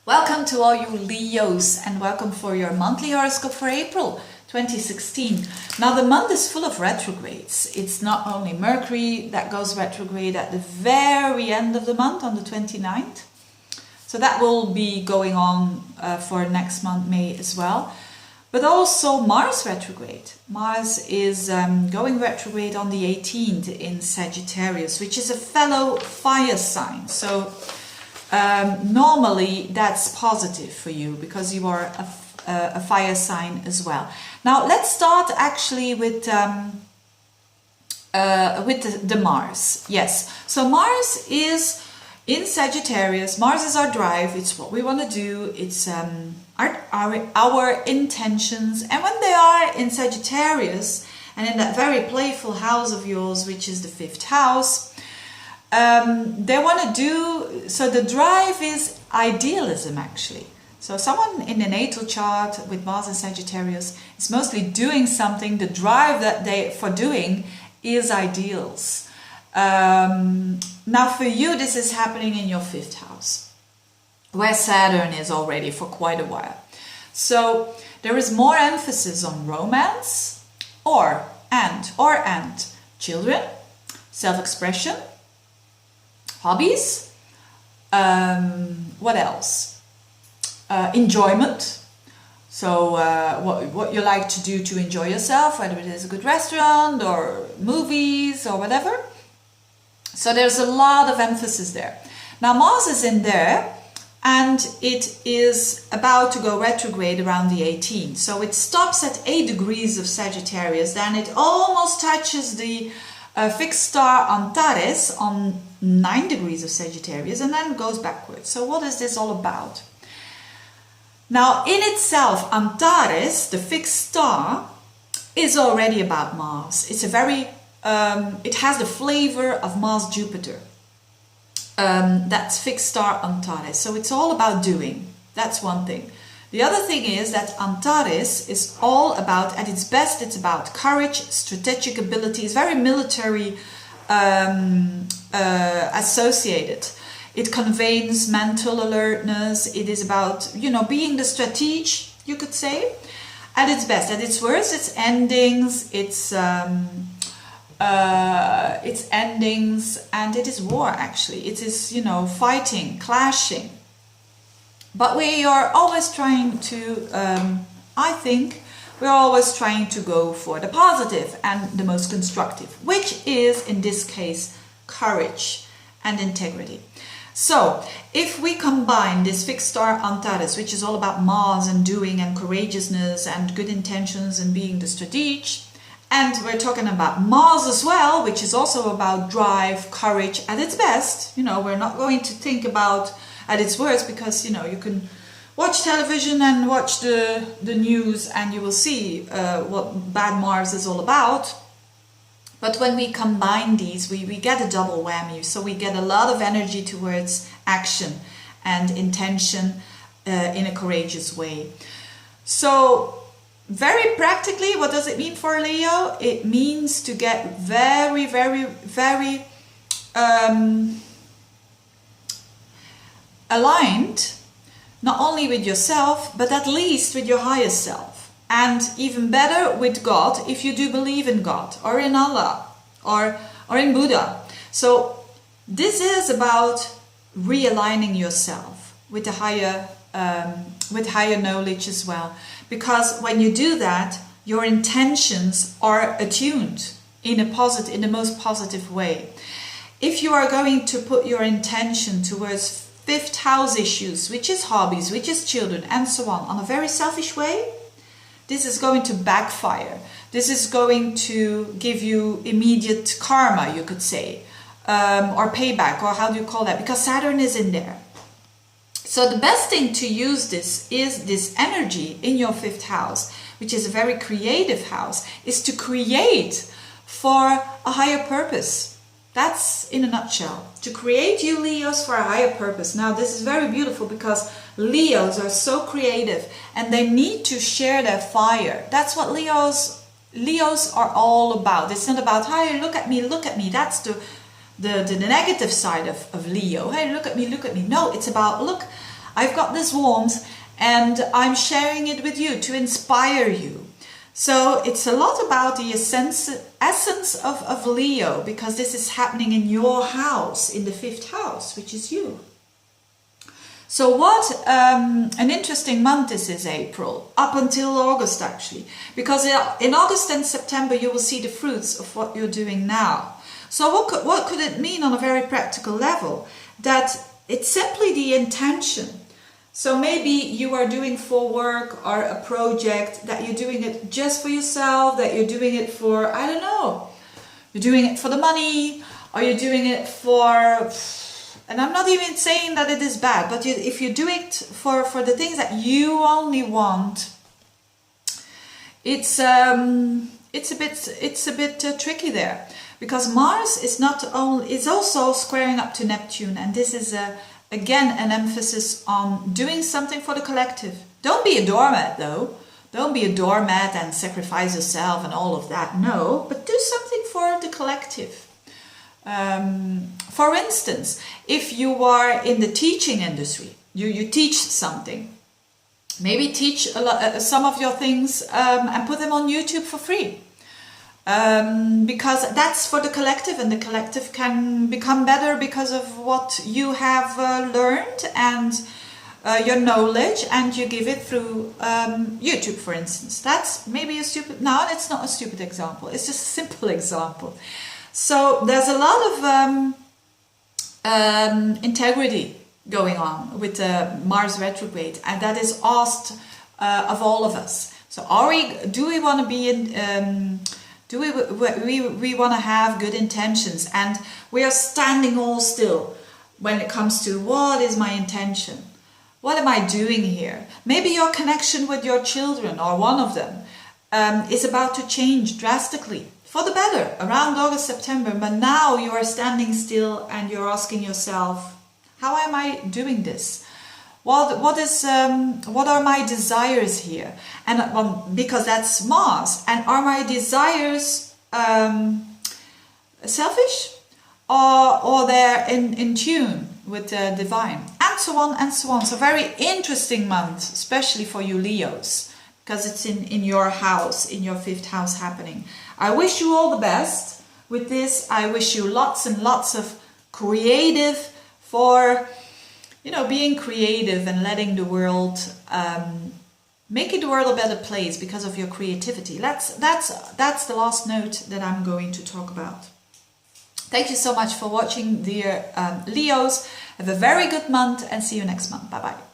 Welcome to all you Leos and welcome for your monthly horoscope for April 2016. Now the month is full of retrogrades. It's not only Mercury that goes retrograde at the very end of the month on the 29th. So that will be going on for next month, May as well. But also Mars retrograde. Mars is going retrograde on the 18th in Sagittarius, which is a fellow fire sign. So normally that's positive for you because you are a fire sign as well. Now let's start actually with the Mars. Yes, so Mars is in Sagittarius. Mars is our drive. It's what we want to do. It's our intentions. And when they are in Sagittarius and in that very playful house of yours, which is the 5th house, they want to do, so the drive is idealism actually. So someone in the natal chart with Mars and Sagittarius is mostly doing something. The drive that they for doing is ideals. Now for you this is happening in your 5th house where Saturn is already for quite a while. So there is more emphasis on romance and children, self-expression, hobbies, what else? Enjoyment. So what you like to do to enjoy yourself, whether it is a good restaurant or movies or whatever. So there's a lot of emphasis there. Now Mars is in there and it is about to go retrograde around the 18th. So it stops at 8 degrees of Sagittarius, then it almost touches the fixed star Antares on 9 degrees of Sagittarius and then goes backwards. So what is this all about? Now in itself, Antares, the fixed star, is already about Mars. It's a very, it has the flavor of Mars-Jupiter. That's fixed star Antares. So it's all about doing. That's one thing. The other thing is that Antares is all about, at its best, it's about courage, strategic ability. It's very military associated. It conveys mental alertness. It is about, you know, being the stratege, you could say, at its best. At its worst, it's endings, it's endings, and it is war, actually. It is, you know, fighting, clashing. But we are always trying to, I think, we're always trying to go for the positive and the most constructive, which is, in this case, courage and integrity. So, if we combine this fixed star Antares, which is all about Mars and doing and courageousness and good intentions and being the stratege, and we're talking about Mars as well, which is also about drive, courage at its best. You know, we're not going to think about at its worst because, you know, you can watch television and watch the news and you will see what bad Mars is all about. But when we combine these, we get a double whammy. So we get a lot of energy towards action and intention in a courageous way. So very practically, what does it mean for Leo? It means to get very, very, very aligned, not only with yourself, but at least with your higher self. And even better with God, if you do believe in God, or in Allah, or in Buddha. So this is about realigning yourself with the higher knowledge as well. Because when you do that, your intentions are attuned in the most positive way. If you are going to put your intention towards 5th house issues, which is hobbies, which is children, and so on a very selfish way, this is going to backfire. This is going to give you immediate karma, you could say, or payback, or how do you call that? Because Saturn is in there. So the best thing to use this is this energy in your 5th house, which is a very creative house, is to create for a higher purpose. That's in a nutshell. To create you Leos for a higher purpose. Now this is very beautiful because Leos are so creative and they need to share their fire. That's what Leos are all about. It's not about, hey, look at me, look at me. That's the negative side of Leo. Hey, look at me, look at me. No, it's about, look, I've got this warmth and I'm sharing it with you to inspire you. So it's a lot about the essence of Leo, because this is happening in your house, in the 5th house, which is you. So what an interesting month this is, April, up until August actually, because in August and September you will see the fruits of what you're doing now. So what could it mean on a very practical level? That it's simply the intention. So maybe you are doing for work or a project that you're doing it just for yourself, that you're doing it for, I don't know, you're doing it for the money, or you're doing it for, and I'm not even saying that it is bad, but if you do it for the things that you only want, it's a bit tricky there, because Mars is also squaring up to Neptune, and this is again an emphasis on doing something for the collective. Don't be a doormat though. Don't be a doormat and sacrifice yourself and all of that. No, but do something for the collective. For instance, if you are in the teaching industry, you teach something. Maybe teach some of your things and put them on YouTube for free. Because that's for the collective, and the collective can become better because of what you have learned and your knowledge, and you give it through YouTube, for instance. That's maybe a stupid, no, it's not a stupid example, it's just a simple example. So there's a lot of integrity going on with Mars retrograde, and that is asked of all of us. So do we want to be in, we want to have good intentions, and we are standing all still when it comes to what is my intention? What am I doing here? Maybe your connection with your children, or one of them, is about to change drastically for the better around August, September, but now you are standing still and you're asking yourself, how am I doing this? What are my desires here? And because that's Mars, and are my desires selfish, or they're in tune with the divine, and so on and so on. So very interesting month, especially for you Leos, because it's in your house, in your 5th house happening. I wish you all the best with this. I wish you lots and lots of creative for, being creative and letting the world, making the world a better place because of your creativity. That's the last note that I'm going to talk about. Thank you so much for watching, dear Leos. Have a very good month, and see you next month. Bye bye.